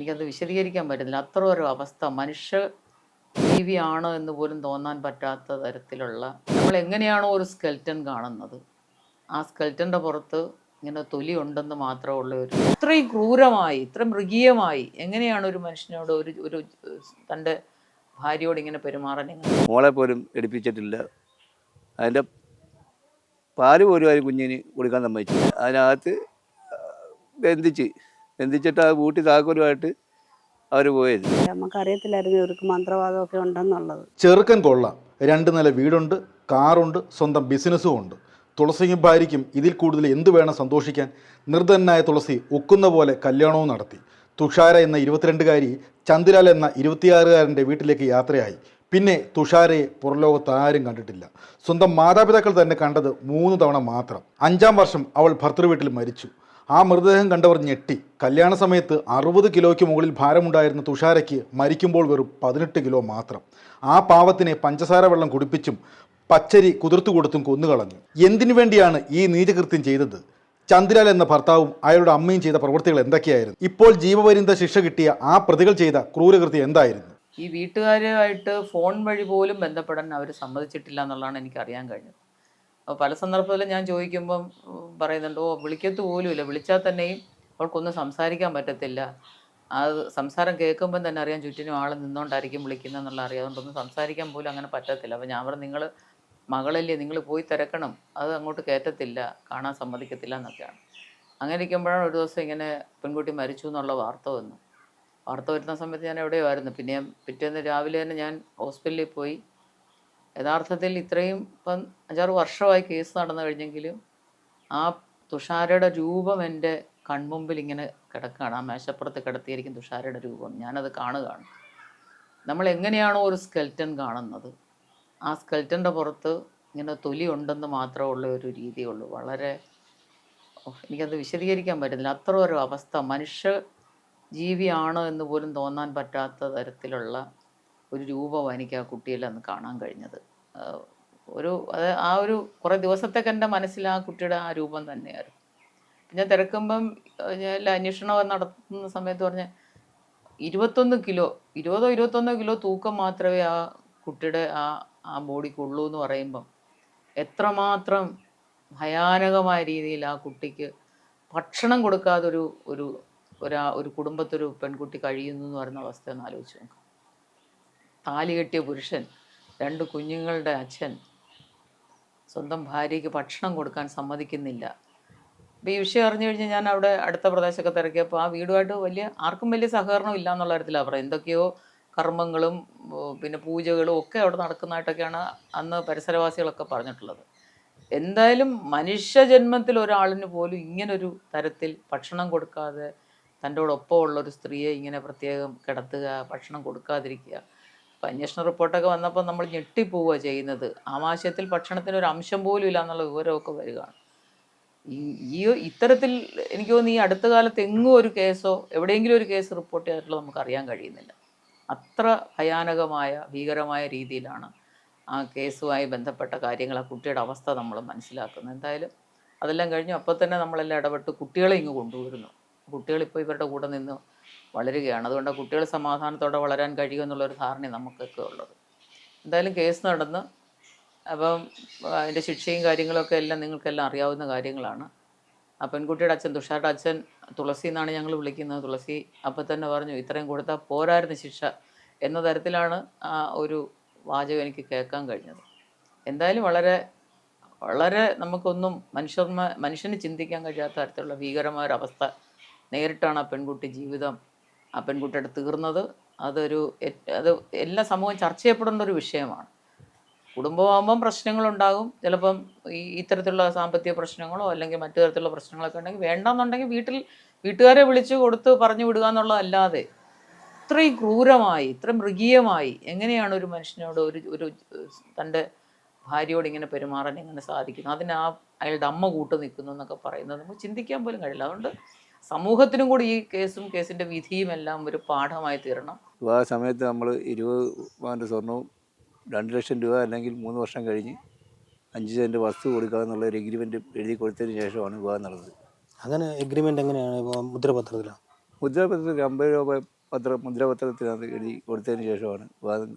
എനിക്കത് വിശദീകരിക്കാൻ പറ്റുന്നില്ല. അത്ര ഒരു അവസ്ഥ മനുഷ്യ ജീവിയാണോ എന്ന് പോലും തോന്നാൻ പറ്റാത്ത തരത്തിലുള്ള, നമ്മൾ എങ്ങനെയാണോ ഒരു സ്കെൽറ്റൻ കാണുന്നത്, ആ സ്കെൽറ്റൻ്റെ പുറത്ത് ഇങ്ങനെ തൊലി ഉണ്ടെന്ന് മാത്രമുള്ള ഒരു, ഇത്രയും ക്രൂരമായി, ഇത്ര മൃഗീയമായി എങ്ങനെയാണ് ഒരു മനുഷ്യനോട് ഒരു ഒരു തൻ്റെ ഭാര്യയോട് ഇങ്ങനെ പെരുമാറാൻ മോളെ പോലും എടുപ്പിച്ചിട്ടില്ല. അതിൻ്റെ പാല് പോലും അതിന് കുഞ്ഞിന് കൊടുക്കാൻ സമ്മതിച്ചില്ല. അതിനകത്ത് ബന്ധിച്ചിട്ട് ആ കൂട്ടി താക്കോലുമായിട്ട് അവർ പോയത്. നമുക്കറിയത്തില്ലായിരുന്നു ഇവർക്ക് മന്ത്രവാദമൊക്കെ ഉണ്ടെന്നുള്ളത്. ചെറുക്കൻ കൊള്ളാം, 2 നില വീടുണ്ട്, കാറുണ്ട്, സ്വന്തം ബിസിനസ്സും ഉണ്ട്. തുളസിയും ഭാര്യയ്ക്കും ഇതിൽ കൂടുതൽ എന്ത് വേണം സന്തോഷിക്കാൻ? നിർധനായ തുളസി ഒക്കുന്ന പോലെ കല്യാണവും നടത്തി. തുഷാര എന്ന 22-കാരി ചന്ദ്രലാൽ എന്ന 26-കാരൻ്റെ വീട്ടിലേക്ക് യാത്രയായി. പിന്നെ തുഷാരയെ പുറലോകത്ത് ആരും കണ്ടിട്ടില്ല. സ്വന്തം മാതാപിതാക്കൾ തന്നെ കണ്ടത് 3 തവണ മാത്രം. 5-ാം വർഷം അവൾ ഭർത്തൃവീട്ടിൽ മരിച്ചു. ആ മൃതദേഹം കണ്ടവർ ഞെട്ടി. കല്യാണ സമയത്ത് 60 കിലോയ്ക്ക് മുകളിൽ ഭാരമുണ്ടായിരുന്ന തുഷാരയ്ക്ക് മരിക്കുമ്പോൾ വെറും 18 കിലോ മാത്രം. ആ പാവത്തിനെ പഞ്ചസാര വെള്ളം കുടിപ്പിച്ചും പച്ചരി കുതിർത്തു കൊടുത്തും കൊന്നുകളഞ്ഞു. എന്തിനു വേണ്ടിയാണ് ഈ നീചകൃത്യം ചെയ്തത്? ചന്ദ്രലാൽ എന്ന ഭർത്താവും അയാളുടെ അമ്മയും ചെയ്ത പ്രവൃത്തികൾ എന്തൊക്കെയായിരുന്നു? ഇപ്പോൾ ജീവപര്യന്ത ശിക്ഷ കിട്ടിയ ആ പ്രതികൾ ചെയ്ത ക്രൂരകൃത്യം എന്തായിരുന്നു? ഈ വീട്ടുകാരുമായിട്ട് ഫോൺ വഴി പോലും ബന്ധപ്പെടാൻ അവർ സമ്മതിച്ചിട്ടില്ല എന്നുള്ളതാണ് എനിക്കറിയാൻ കഴിഞ്ഞത്. അപ്പോൾ പല സന്ദർഭത്തിലും ഞാൻ ചോദിക്കുമ്പം പറയുന്നുണ്ട്, വിളിക്കത്ത് പോലുമില്ല, വിളിച്ചാൽ തന്നെയും അവൾക്കൊന്നും സംസാരിക്കാൻ പറ്റത്തില്ല. അത് സംസാരം കേൾക്കുമ്പം തന്നെ അറിയാം ചുറ്റിനും ആൾ നിന്നുകൊണ്ടായിരിക്കും വിളിക്കുന്നതെന്നുള്ള അറിയാം. അതുകൊണ്ടൊന്നും സംസാരിക്കാൻ പോലും അങ്ങനെ പറ്റത്തില്ല. അപ്പോൾ ഞാൻ പറഞ്ഞു, നിങ്ങൾ മകളല്ലേ, നിങ്ങൾ പോയി തിരക്കണം, അത് അങ്ങോട്ട് കയറ്റത്തില്ല, കാണാൻ സമ്മതിക്കത്തില്ല എന്നൊക്കെയാണ്. അങ്ങനെ ഇരിക്കുമ്പോഴാണ് ഒരു ദിവസം ഇങ്ങനെ പെൺകുട്ടി മരിച്ചു എന്നുള്ള വാർത്ത വന്നു. വാർത്ത വരുന്ന സമയത്ത് ഞാൻ എവിടെയോ ആയിരുന്നു. പിന്നെ പിറ്റേന്ന് രാവിലെ തന്നെ ഞാൻ ഹോസ്പിറ്റലിൽ പോയി. യഥാർത്ഥത്തിൽ ഇത്രയും ഇപ്പം 5-6 വർഷമായി കേസ് നടന്നു കഴിഞ്ഞെങ്കിലും ആ തുഷാരയുടെ രൂപം എൻ്റെ കൺമുമ്പിൽ ഇങ്ങനെ കിടക്കുകയാണ്. ആ മേശപ്പുറത്ത് കിടത്തിയിരിക്കും തുഷാരയുടെ രൂപം, ഞാനത് കാണുകയാണ്. നമ്മൾ എങ്ങനെയാണോ ഒരു സ്കെൽറ്റൻ കാണുന്നത്, ആ സ്കെൽറ്റൻ്റെ പുറത്ത് ഇങ്ങനെ തൊലി ഉണ്ടെന്ന് മാത്രമുള്ള ഒരു രീതിയുള്ളൂ. വളരെ, എനിക്കത് വിശദീകരിക്കാൻ പറ്റുന്നില്ല. അത്ര ഒരു അവസ്ഥ മനുഷ്യ ജീവിയാണോ എന്ന് പോലും തോന്നാൻ പറ്റാത്ത തരത്തിലുള്ള ഒരു രൂപമാണ് എനിക്ക് ആ കുട്ടിയിൽ അന്ന് കാണാൻ കഴിഞ്ഞത്. ആ ഒരു കുറേ ദിവസത്തേക്ക് എൻ്റെ മനസ്സിൽ ആ കുട്ടിയുടെ ആ രൂപം തന്നെയായിരുന്നു. പിന്നെ തിരക്കുമ്പം ഞാൻ അന്വേഷണം നടത്തുന്ന സമയത്ത് പറഞ്ഞ 21 കിലോ 21 കിലോ തൂക്കം മാത്രമേ ആ കുട്ടിയുടെ ആ ബോഡിക്കുള്ളൂ എന്ന് പറയുമ്പം എത്രമാത്രം ഭയാനകമായ രീതിയിൽ ആ കുട്ടിക്ക് ഭക്ഷണം കൊടുക്കാതെ ഒരു കുടുംബത്തൊരു പെൺകുട്ടി കഴിയുന്നു എന്ന് പറയുന്ന അവസ്ഥ ഒന്ന് ആലോചിച്ച് നോക്കാം. താലി കെട്ടിയ പുരുഷൻ, 2 കുഞ്ഞുങ്ങളുടെ അച്ഛൻ, സ്വന്തം ഭാര്യയ്ക്ക് ഭക്ഷണം കൊടുക്കാൻ സമ്മതിക്കുന്നില്ല. അപ്പോൾ ഈ വിഷയം അറിഞ്ഞു കഴിഞ്ഞാൽ ഞാൻ അവിടെ അടുത്ത പ്രദേശമൊക്കെ തിരക്കിയപ്പോൾ ആ വീടുമായിട്ട് ആർക്കും വലിയ സഹകരണം ഇല്ല എന്നുള്ള കാര്യത്തിലാണ് പറയുന്നത്. എന്തൊക്കെയോ കർമ്മങ്ങളും പിന്നെ പൂജകളും ഒക്കെ അവിടെ നടക്കുന്നതായിട്ടൊക്കെയാണ് അന്ന് പരിസരവാസികളൊക്കെ പറഞ്ഞിട്ടുള്ളത്. എന്തായാലും മനുഷ്യജന്മത്തിൽ ഒരാളിന് പോലും ഇങ്ങനൊരു തരത്തിൽ ഭക്ഷണം കൊടുക്കാതെ തൻ്റെ ഒപ്പമുള്ളൊരു സ്ത്രീയെ ഇങ്ങനെ പ്രത്യേകം കിടത്തുക, ഭക്ഷണം കൊടുക്കാതിരിക്കുക. അപ്പോൾ അന്വേഷണ റിപ്പോർട്ടൊക്കെ വന്നപ്പോൾ നമ്മൾ ഞെട്ടിപ്പോവുക ചെയ്യുന്നത്. ആമാശയത്തിൽ ഭക്ഷണത്തിന് ഒരു അംശം പോലും ഇല്ല എന്നുള്ള വിവരമൊക്കെ വരികയാണ്. ഈ ഇത്തരത്തിൽ എനിക്ക് തോന്നുന്നു ഈ അടുത്ത കാലത്ത് എങ്ങും ഒരു കേസോ എവിടെയെങ്കിലും ഒരു കേസ് റിപ്പോർട്ട് ചെയ്തിട്ടുള്ളത് നമുക്ക് അറിയാൻ കഴിയുന്നില്ല. അത്ര ഭയാനകമായ ഭീകരമായ രീതിയിലാണ് ആ കേസുമായി ബന്ധപ്പെട്ട കാര്യങ്ങൾ, ആ കുട്ടിയുടെ അവസ്ഥ നമ്മൾ മനസ്സിലാക്കുന്നത്. എന്തായാലും അതെല്ലാം കഴിഞ്ഞു. അപ്പോൾ തന്നെ നമ്മളെല്ലാം ഇടപെട്ട് കുട്ടികളെ ഇങ്ങ് കൊണ്ടുവരുന്നു. കുട്ടികളിപ്പോൾ ഇവരുടെ കൂടെ നിന്ന് വളരുകയാണ്. അതുകൊണ്ട് കുട്ടികൾ സമാധാനത്തോടെ വളരാൻ കഴിയുമെന്നുള്ളൊരു ധാരണ നമുക്കൊക്കെ ഉള്ളത്. എന്തായാലും കേസ് നടന്ന് അപ്പം അതിൻ്റെ ശിക്ഷയും കാര്യങ്ങളൊക്കെ എല്ലാം നിങ്ങൾക്കെല്ലാം അറിയാവുന്ന കാര്യങ്ങളാണ്. ആ പെൺകുട്ടിയുടെ അച്ഛൻ, തുഷാരുടെ അച്ഛൻ, തുളസി എന്നാണ് ഞങ്ങൾ വിളിക്കുന്നത്. തുളസി അപ്പം തന്നെ പറഞ്ഞു, ഇത്രയും കൊടുത്താൽ പോരായിരുന്നു ശിക്ഷ എന്ന തരത്തിലാണ് ആ ഒരു വാചകം എനിക്ക് കേൾക്കാൻ കഴിഞ്ഞത്. എന്തായാലും വളരെ വളരെ നമുക്കൊന്നും മനുഷ്യന് ചിന്തിക്കാൻ കഴിയാത്ത തരത്തിലുള്ള ഭീകരമായൊരവസ്ഥ നേരിട്ടാണ് ആ പെൺകുട്ടി ജീവിതം ആ പെൺകുട്ടിയുടെ തീർന്നത്. അത് എല്ലാ സമൂഹം ചർച്ച ചെയ്യപ്പെടേണ്ട ഒരു വിഷയമാണ്. കുടുംബമാകുമ്പം പ്രശ്നങ്ങളുണ്ടാകും. ചിലപ്പം ഇത്തരത്തിലുള്ള സാമ്പത്തിക പ്രശ്നങ്ങളോ അല്ലെങ്കിൽ മറ്റു തരത്തിലുള്ള പ്രശ്നങ്ങളൊക്കെ ഉണ്ടെങ്കിൽ വേണ്ടെന്നുണ്ടെങ്കിൽ വീട്ടുകാരെ വിളിച്ച് കൊടുത്ത് പറഞ്ഞു വിടുക എന്നുള്ളതല്ലാതെ ഇത്രയും ക്രൂരമായി, ഇത്ര മൃഗീയമായി എങ്ങനെയാണ് ഒരു മനുഷ്യനോട് ഒരു തൻ്റെ ഭാര്യയോട് ഇങ്ങനെ പെരുമാറാൻ എങ്ങനെ സാധിക്കുന്നു? അതിന് അയാളുടെ അമ്മ കൂട്ട് നിൽക്കുന്നു എന്നൊക്കെ പറയുന്നത് നമുക്ക് ചിന്തിക്കാൻ പോലും കഴിയില്ല. അതുകൊണ്ട് സമൂഹത്തിനും കൂടി ഈ കേസിൻ്റെ വിധിയും എല്ലാം ഒരു പാഠമായി തീരണം. വിവാഹ സമയത്ത് നമ്മൾ 20 പവൻ്റെ സ്വർണവും 2 ലക്ഷം രൂപ അല്ലെങ്കിൽ 3 വർഷം കഴിഞ്ഞ് 5 സെൻറ്റ് വസ്തു കൊടുക്കുക എന്നുള്ള ഒരു എഗ്രിമെൻറ്റ് എഴുതി കൊടുത്തതിന് ശേഷമാണ് വിവാഹം നടന്നത്. അങ്ങനെ എഗ്രിമെൻ്റ് എങ്ങനെയാണ്? മുദ്രപത്രത്തിലാണ്? മുദ്രപത്രത്തിൽ 50 രൂപ മുദ്രപത്രത്തിനകത്ത് എഴുതി കൊടുത്തതിന് ശേഷമാണ് വിവാഹം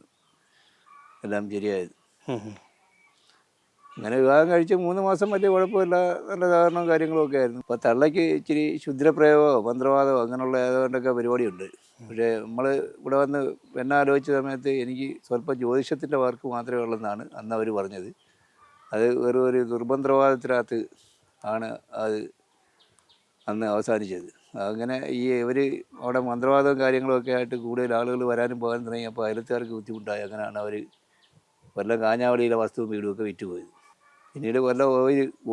എല്ലാം ശരിയായത്. അങ്ങനെ വിവാഹം കഴിച്ച് 3 മാസം വലിയ കുഴപ്പമില്ല, നല്ല സഹകരണവും കാര്യങ്ങളും ഒക്കെ ആയിരുന്നു. ഇപ്പോൾ തള്ളയ്ക്ക് ഇച്ചിരി ക്ഷുദ്രപ്രയോഗമോ മന്ത്രവാദമോ അങ്ങനെയുള്ള ഏതാണ്ടൊക്കെ പരിപാടിയുണ്ട്. പക്ഷേ നമ്മൾ ഇവിടെ വന്ന് എന്നെ ആലോചിച്ച സമയത്ത് എനിക്ക് സ്വല്പം ജ്യോതിഷത്തിൻ്റെ വർക്ക് മാത്രമേ ഉള്ളെന്നാണ് അന്ന് അവർ പറഞ്ഞത്. അത് വെറും ഒരു ദുർമന്ത്രവാദത്തിനകത്ത് ആണ് അത് അന്ന് അവസാനിച്ചത്. അങ്ങനെ ഇവർ അവിടെ മന്ത്രവാദവും കാര്യങ്ങളൊക്കെ ആയിട്ട് കൂടുതൽ ആളുകൾ വരാനും പോകാനും തുടങ്ങിയപ്പോൾ അയലത്തുകാർക്ക് ബുദ്ധിമുട്ടായി. അങ്ങനെയാണ് അവർ കൊല്ലം കാഞ്ഞാവളിയിലെ വസ്തുവും വീടുമൊക്കെ വിറ്റുപോയത്. പിന്നീട് കൊല്ലം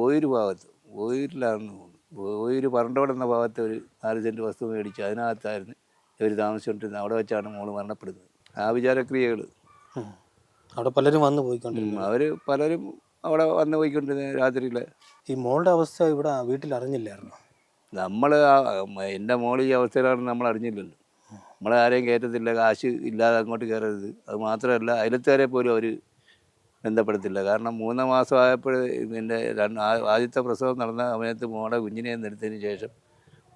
ഓയൂർ ഭാഗത്ത്, ഓയൂരിലാണെന്ന് തോന്നുന്നു, ഓയൂർ പറണ്ടോട് എന്ന ഭാഗത്ത് ഒരു 4 സെൻറ്റ് വസ്തു മേടിച്ച് അതിനകത്തായിരുന്നു ഇവർ താമസിച്ചുകൊണ്ടിരുന്നത്. അവിടെ വെച്ചാണ് മോള് മരണപ്പെടുന്നത്. ആ വിചാരക്രിയകൾ അവിടെ പലരും വന്ന് പോയിക്കൊണ്ടിരുന്നു. അവർ പലരും അവിടെ വന്ന് പോയിക്കൊണ്ടിരുന്നത് രാത്രിയിൽ. ഈ മോളുടെ അവസ്ഥ ഇവിടെ വീട്ടിൽ അറിഞ്ഞില്ലായിരുന്നു. നമ്മൾ എൻ്റെ മോൾ ഈ അവസ്ഥയിലാണെന്ന് നമ്മൾ അറിഞ്ഞില്ലല്ലോ. നമ്മളെ ആരെയും കയറ്റത്തില്ല, കാശ് ഇല്ലാതെ അങ്ങോട്ട് കയറരുത്. അത് മാത്രമല്ല അയലത്തുകാരെ പോലും അവർ ബന്ധപ്പെടുത്തില്ല. കാരണം 3 മാസമായപ്പോൾ എൻ്റെ ആദ്യത്തെ പ്രസവം നടന്ന സമയത്ത് മോളെ കുഞ്ഞിനെ എടുത്തതിന് ശേഷം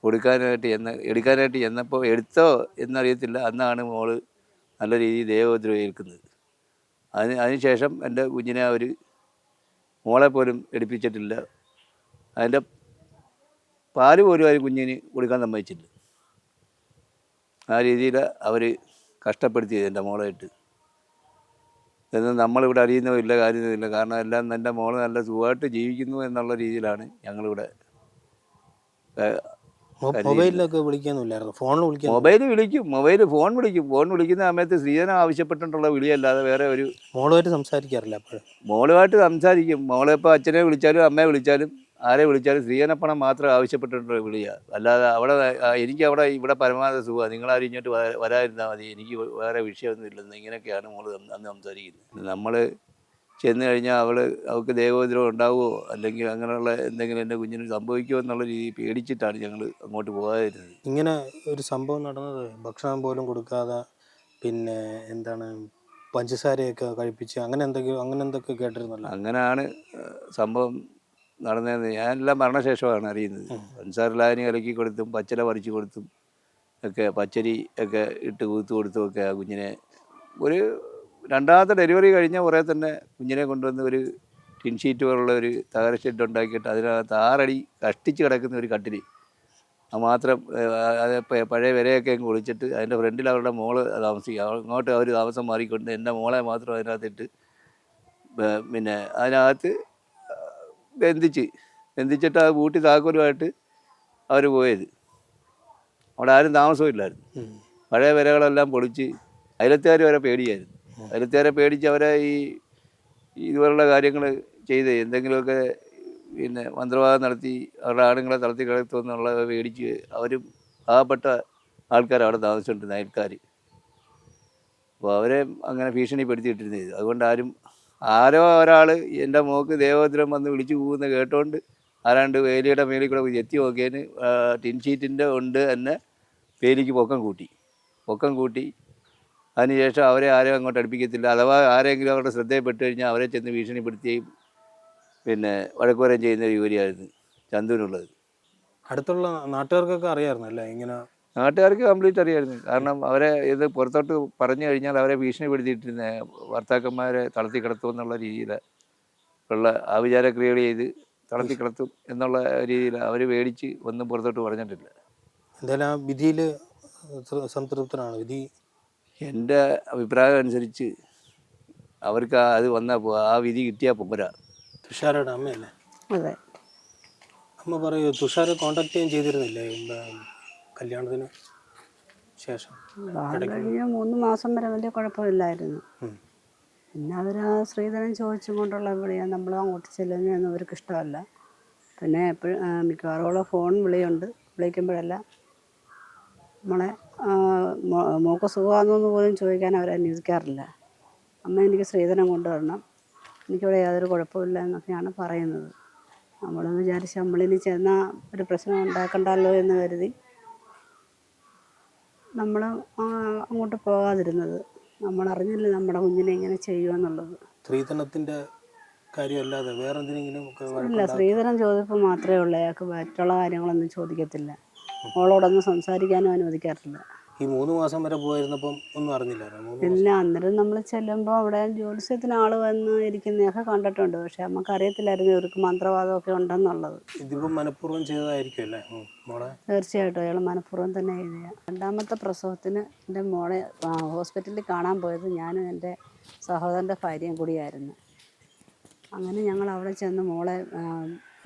എടുക്കാനായിട്ട് ചെന്നപ്പോൾ എടുത്തോ എന്നറിയത്തില്ല. അന്നാണ് മോള് നല്ല രീതിയിൽ ദേഹോദ്രവം ഏൽക്കുന്നത്. അതിനുശേഷം എൻ്റെ കുഞ്ഞിനെ അവർ മോളെ പോലും എടുപ്പിച്ചിട്ടില്ല. അതിൻ്റെ പാല് പോലും അവർ കുഞ്ഞിന് കൊടുക്കാൻ സമ്മതിച്ചില്ല. ആ രീതിയിൽ അവർ കഷ്ടപ്പെടുത്തിയത് എൻ്റെ മോളായിട്ട്. ഇതൊന്നും നമ്മളിവിടെ അറിയുന്നതില്ല, കാര്യമൊന്നുമില്ല. കാരണം എല്ലാം എൻ്റെ മോള് നല്ല സുഖമായിട്ട് ജീവിക്കുന്നു എന്നുള്ള രീതിയിലാണ് ഞങ്ങളിവിടെ. മൊബൈലിലൊക്കെ വിളിക്കാനൊന്നുമില്ലായിരുന്നു, ഫോണിൽ വിളിക്കാൻ. ഫോൺ വിളിക്കുന്ന സമയത്ത് സ്ത്രീധനം ആവശ്യപ്പെട്ടിട്ടുള്ള വിളിയല്ലാതെ വേറെ ഒരു. മോളുമായിട്ട് സംസാരിക്കാറില്ല അപ്പോഴും. മോളുമായിട്ട് സംസാരിക്കും. മോളെ ഇപ്പോൾ അച്ഛനെ വിളിച്ചാലും അമ്മയെ വിളിച്ചാലും ആരെ വിളിച്ചാലും സ്ത്രീധനപ്പണം മാത്രം ആവശ്യപ്പെട്ടിട്ടുള്ള വിളിയാണ്. അല്ലാതെ എനിക്ക് ഇവിടെ പരമാവധി സുഖമാണ്, നിങ്ങളാരും ഇങ്ങോട്ട് വരാതിരുന്നാൽ മതി, എനിക്ക് വേറെ വിഷയമൊന്നും ഇല്ലെന്ന് ഇങ്ങനെയൊക്കെയാണ് മോള് അന്ന് സംസാരിക്കുന്നത്. നമ്മൾ ചെന്ന് കഴിഞ്ഞാൽ അവൾക്ക് ദേവോദ്രവം ഉണ്ടാവുമോ അല്ലെങ്കിൽ അങ്ങനെയുള്ള എന്തെങ്കിലും എൻ്റെ കുഞ്ഞിന് സംഭവിക്കുമോ എന്നുള്ള രീതിയിൽ പേടിച്ചിട്ടാണ് ഞങ്ങൾ അങ്ങോട്ട് പോകാതിരുന്നത്. ഇങ്ങനെ ഒരു സംഭവം നടന്നത് ഭക്ഷണം പോലും കൊടുക്കാതെ, പിന്നെ എന്താണ് പഞ്ചസാരയൊക്കെ കഴിപ്പിച്ച് അങ്ങനെ എന്തൊക്കെ കേട്ടിരുന്നല്ലോ. അങ്ങനെയാണ് സംഭവം നടന്നതെന്ന് ഞാനെല്ലാം മരണശേഷമാണ് അറിയുന്നത്. പഞ്ചസാരലായനി കലക്കി കൊടുത്തും പച്ചില പറിച്ചു കൊടുത്തും ഒക്കെ പച്ചരി ഒക്കെ ഇട്ട് കൂത്തു കൊടുത്തും ഒക്കെ ആ കുഞ്ഞിനെ ഒരു രണ്ടാമത്തെ ഡെലിവറി കഴിഞ്ഞ കുറേ തന്നെ കുഞ്ഞിനെ കൊണ്ടുവന്ന് ഒരു ടിൻ ഷീറ്റ് പോലുള്ള ഒരു തകര ഷെഡ് ഉണ്ടാക്കിയിട്ട് അതിനകത്ത് 6 അടി കഷ്ടിച്ച് കിടക്കുന്ന ഒരു കട്ടിൽ, അത് മാത്രം അത് പഴയ വിലയൊക്കെ അങ്ങ് ഒളിച്ചിട്ട് അതിൻ്റെ ഫ്രണ്ടിൽ അവരുടെ മോള് താമസിക്കുക. അങ്ങോട്ട് അവർ താമസം മാറിക്കൊണ്ട് എൻ്റെ മോളെ മാത്രം അതിനകത്തിട്ട് പിന്നെ അതിനകത്ത് ബന്ധിച്ചിട്ട് അത് പൂട്ടി താക്കോലുമായിട്ട് അവർ പോയത്. അവിടെ ആരും താമസമില്ലായിരുന്നു. പഴയ വിലകളെല്ലാം പൊളിച്ച് അയലത്തുകാർ വരെ പേടിയായിരുന്നു. അയലത്തുകാരെ പേടിച്ച് അവരെ ഇതുപോലുള്ള കാര്യങ്ങൾ ചെയ്ത് എന്തെങ്കിലുമൊക്കെ പിന്നെ മന്ത്രവാദം നടത്തി അവരുടെ ആണുങ്ങളെ തളർത്തി കിടത്തുമെന്നുള്ള പേടിച്ച് അവരും പാവപ്പെട്ട ആൾക്കാർ അവിടെ താമസിച്ചുകൊണ്ടിരുന്ന അയൽക്കാർ. അപ്പോൾ അവരെ അങ്ങനെ ഭീഷണിപ്പെടുത്തിയിട്ടിരുന്നത്. അതുകൊണ്ട് ആരോ ഒരാൾ എൻ്റെ മോക്ക് ദേവോദ്രം വന്ന് വിളിച്ചു പോകുന്ന കേട്ടോണ്ട് ആരാണ്ട് വേലിയുടെ മേലിൽ കൂടെ എത്തി നോക്കിയതിന് ടിൻ ഷീറ്റിൻ്റെ കൊണ്ട് തന്നെ വേലിക്ക് പൊക്കം കൂട്ടി അതിനുശേഷം അവരെ ആരും അങ്ങോട്ട് അടുപ്പിക്കത്തില്ല. അഥവാ ആരെങ്കിലും അവരുടെ ശ്രദ്ധയിൽപ്പെട്ട് കഴിഞ്ഞാൽ അവരെ ചെന്ന് ഭീഷണിപ്പെടുത്തുകയും പിന്നെ വഴക്കുവരം ചെയ്യുന്ന ഒരു ജോലിയായിരുന്നു ചന്തുവിനുള്ളത്. അടുത്തുള്ള നാട്ടുകാർക്കൊക്കെ അറിയാമായിരുന്നു അല്ലേ ഇങ്ങനെ? നാട്ടുകാർക്ക് കംപ്ലീറ്റ് അറിയായിരുന്നു. കാരണം അവരെ ഇത് പുറത്തോട്ട് പറഞ്ഞു കഴിഞ്ഞാൽ അവരെ ഭീഷണിപ്പെടുത്തിയിട്ടിരുന്ന ഭർത്താക്കന്മാരെ തളർത്തി കിടത്തുമെന്നുള്ള രീതിയിൽ ഉള്ള ആവിചാരക്രിയകൾ ചെയ്ത് തളർത്തി കിടത്തും എന്നുള്ള രീതിയിൽ അവർ പേടിച്ച് ഒന്നും പുറത്തോട്ട് പറഞ്ഞിട്ടില്ല. എന്തായാലും ആ വിധിയിൽ സംതൃപ്തനാണ്. വിധി എൻ്റെ അഭിപ്രായം അനുസരിച്ച് അവർക്ക് അത് വന്നാൽ ആ വിധി കിട്ടിയാൽ പോരാ. തുഷാരയുടെ അമ്മയല്ലേ? അതെ. അമ്മ പറയൂ, തുഷാരെ കോണ്ടാക്ട് ചെയ്യാൻ ചെയ്തിരുന്നില്ലേ കല്യാണത്തിന് ശേഷം? വിവാഹം കഴിഞ്ഞ് 3 മാസം വരെ വലിയ കുഴപ്പമില്ലായിരുന്നു. പിന്നെ അവർ ആ സ്ത്രീധനം ചോദിച്ചും കൊണ്ടുള്ള വിളിയാണ്. നമ്മൾ അങ്ങോട്ട് ചെല്ലുന്നതൊന്നും അവർക്ക് ഇഷ്ടമല്ല. പിന്നെ എപ്പോഴും മിക്കവാറും ഫോൺ വിളിയുണ്ട്. വിളിക്കുമ്പോഴെല്ലാം നമ്മളെ മോക്ക് സുഖമാണെന്ന് പോലും ചോദിക്കാൻ അവർ അന്വേഷിക്കാറില്ല. അമ്മ എനിക്ക് സ്ത്രീധനം കൊണ്ടുവരണം, എനിക്കിവിടെ യാതൊരു കുഴപ്പമില്ല എന്നൊക്കെയാണ് പറയുന്നത്. നമ്മളെന്ന് വിചാരിച്ച് നമ്മളിനി ചെന്നാൽ ഒരു പ്രശ്നം ഉണ്ടാക്കണ്ടല്ലോ എന്ന് കരുതി നമ്മൾ അങ്ങോട്ട് പോകാതിരുന്നത്. നമ്മളറിഞ്ഞില്ല നമ്മുടെ കുഞ്ഞിനെ ഇങ്ങനെ ചെയ്യുമെന്നുള്ളത്. സ്ത്രീധനത്തിൻ്റെ കാര്യമല്ലാതെ വേറെ എന്തിനെങ്കിലും ഇല്ല, സ്ത്രീധനം ചോദിപ്പോൾ മാത്രമേ ഉള്ളൂ. അയാൾക്ക് മറ്റുള്ള കാര്യങ്ങളൊന്നും ചോദിക്കത്തില്ല. മോളോടൊന്നും സംസാരിക്കാനും അനുവദിക്കാറില്ല. ഈ 3 മാസം വരെ പോയിരുന്നപ്പം ഒന്നും അറിഞ്ഞില്ലായിരുന്നു. 3 മാസം ഇല്ല, അന്നേരം നമ്മൾ ചെല്ലുമ്പോൾ അവിടെ ജ്യോത്സ്യത്തിന് ആൾ വന്ന് ഇരിക്കുന്നതൊക്കെ കണ്ടിട്ടുണ്ട്. പക്ഷെ നമുക്കറിയത്തില്ലായിരുന്നു ഇവർക്ക് മന്ത്രവാദമൊക്കെ ഉണ്ടെന്നുള്ളത്. ഇതിപ്പം മനഃപൂർവ്വം ചെയ്തതായിരിക്കും അല്ലേ മോളെ? തീർച്ചയായിട്ടും അയാൾ മനഃപൂർവ്വം തന്നെ എഴുതിയ. രണ്ടാമത്തെ പ്രസവത്തിന് എൻ്റെ മോളെ ഹോസ്പിറ്റലിൽ കാണാൻ പോയത് ഞാനും എൻ്റെ സഹോദരൻ്റെ ഭാര്യയും കൂടിയായിരുന്നു. അങ്ങനെ ഞങ്ങൾ അവിടെ ചെന്ന് മോളെ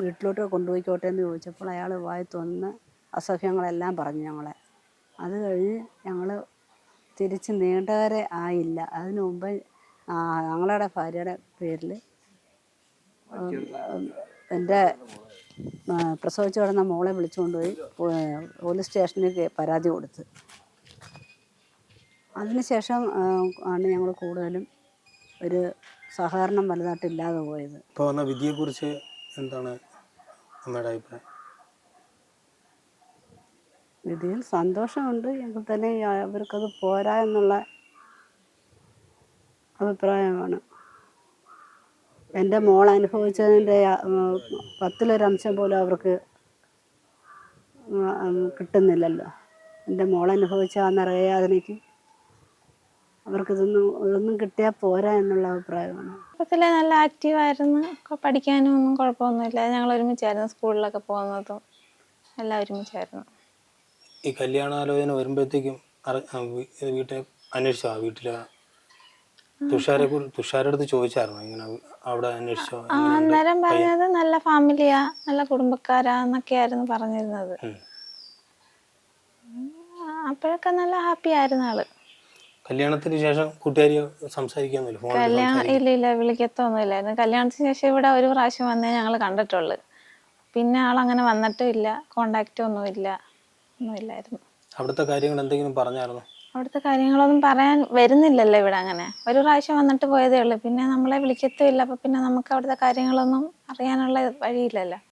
വീട്ടിലോട്ട് കൊണ്ടുപോയിക്കോട്ടെ എന്ന് ചോദിച്ചപ്പോൾ അയാൾ വായി തുറന്ന് അസഹ്യങ്ങളെല്ലാം പറഞ്ഞു ഞങ്ങളെ. അത് കഴിഞ്ഞ് ഞങ്ങൾ തിരിച്ച് നീണ്ടകര ആയില്ല. അതിനു മുമ്പ് ഞങ്ങളുടെ ഭാര്യയുടെ പേരിൽ എൻ്റെ പ്രസവിച്ച് കിടന്ന മോളെ വിളിച്ചുകൊണ്ടുപോയി പോലീസ് സ്റ്റേഷനിൽ പരാതി കൊടുത്ത്. അതിനുശേഷം ആണ് ഞങ്ങൾ കൂടുതലും ഒരു സഹകരണം വലുതായിട്ടില്ലാതെ പോയത്. ഇപ്പോൾ വന്ന വിധിയെക്കുറിച്ച് എന്താണ് അമ്മയുടെ അഭിപ്രായം? വിധിയിൽ സന്തോഷമുണ്ട് എങ്കിൽ തന്നെ അവർക്കത് പോരാ എന്നുള്ള അഭിപ്രായമാണ്. എൻ്റെ മോൾ അനുഭവിച്ചതിൻ്റെ 10-1 പോലും അവർക്ക് കിട്ടുന്നില്ലല്ലോ. എൻ്റെ മോൾ അനുഭവിച്ച ആ നിറയാതനയ്ക്ക് ഇതൊന്നും കിട്ടിയാൽ പോരാ എന്നുള്ള അഭിപ്രായമാണ്. ചെറുപ്പത്തിലെ നല്ല ആക്റ്റീവായിരുന്നു. പഠിക്കാനും ഒന്നും കുഴപ്പമൊന്നുമില്ല. ഞങ്ങൾ ഒരുമിച്ചായിരുന്നു സ്കൂളിലൊക്കെ പോകുന്നതും എല്ലാം ഒരുമിച്ചായിരുന്നു. ഈ കല്യാണാലോചന വരുമ്പോഴത്തേക്കും വീട്ടിൽ അന്വേഷിച്ചോ? വീട്ടിലെ തുഷാരുടെ അടുത്ത് ചോദിച്ചായിരുന്നു ഇങ്ങനെ അവിടെ അന്വേഷിച്ചോ? അന്നേരം പറഞ്ഞത് നല്ല ഫാമിലിയാ, നല്ല കുടുംബക്കാരാ എന്നൊക്കെയായിരുന്നു പറഞ്ഞിരുന്നത്. അപ്പോഴൊക്കെ നല്ല ഹാപ്പി ആയിരുന്നു ആള്. കല്യാണത്തിന് ശേഷം കൂട്ടുകാരി സംസാരിക്കാന്നില്ല? ഇല്ല, വിളിക്കത്തൊന്നുമില്ലായിരുന്നു. കല്യാണത്തിന് ശേഷം ഇവിടെ ഒരു പ്രാവശ്യം വന്നേ ഞങ്ങൾ കണ്ടിട്ടുള്ളു. പിന്നെ ആളങ്ങനെ വന്നിട്ടും ഇല്ല, കോണ്ടാക്റ്റും ഒന്നുമില്ലായിരുന്നു. അവിടുത്തെ കാര്യങ്ങൾ എന്തെങ്കിലും പറഞ്ഞായിരുന്നു? അവിടുത്തെ കാര്യങ്ങളൊന്നും പറയാൻ വരുന്നില്ലല്ലോ ഇവിടെ. അങ്ങനെ ഒരു പ്രാവശ്യം വന്നിട്ട് പോയതേ ഉള്ളൂ. പിന്നെ നമ്മളെ വിളിക്കത്തുമില്ല. അപ്പം പിന്നെ നമുക്ക് അവിടുത്തെ കാര്യങ്ങളൊന്നും അറിയാനുള്ള വഴിയില്ലല്ലോ.